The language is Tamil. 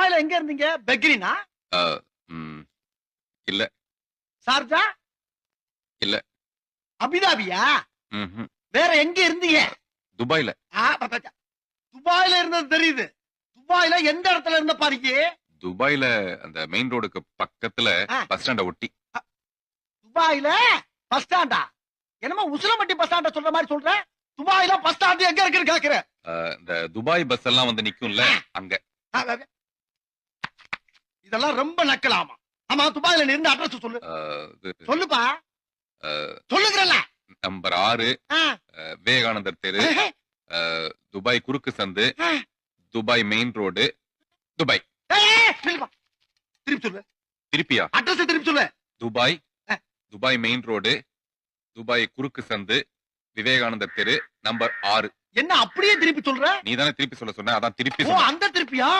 துபாயில எங்க இருந்தீங்க? பெக்ரினா? ஆ, ம், இல்ல. சார்ஜா? இல்ல. அபிதாபியா? ம்ஹும். வேற எங்க இருந்தீங்க? துபாய்ல. துபாயில இருந்தது தெரியுது. துபாயில எந்த இடத்துல இருந்த பாருங்க? துபாய்ல அந்த மெயின் ரோடுக்கு பக்கத்துல பஸ் ஸ்டாண்ட ஒட்டி. துபாயில பஸ் ஸ்டாண்டா? என்னமோ உசிலம்பட்டி பஸ் ஸ்டாண்ட சொல்ற மாதிரி சொல்ற. துபாயில பஸ் ஸ்டாண்ட் எங்க இருக்குன்னு கேக்குற? இந்த துபாய் பஸ் எல்லாம் வந்து நிக்கும்ல அங்க. இதெல்லாம் ரொம்ப நக்கலாமா? ஆமா, துபாயில நீ இருந்த அட்ரஸ் சொல்லு. சொல்லுப்பா. சொல்லுங்கறல. நம்பர் 6 விவேகானந்தர் தெரு, துபாய் குறுக்கு சந்து, துபாய் மெயின் ரோடு, துபாய். திருப்பி சொல்லு. திருப்பியா? அட்ரஸ் திருப்பி சொல்லு. Dubai, Dubai main road, Dubai குறுக்கு சந்து, விவேகானந்தர் தெரு, நம்பர் 6. என்ன அப்படியே திருப்பி சொல்ற? நீ தானே திருப்பி சொல்ல சொன்ன, அதான் திருப்பி ஓ, சொன்ன. அந்த திருப்பியா?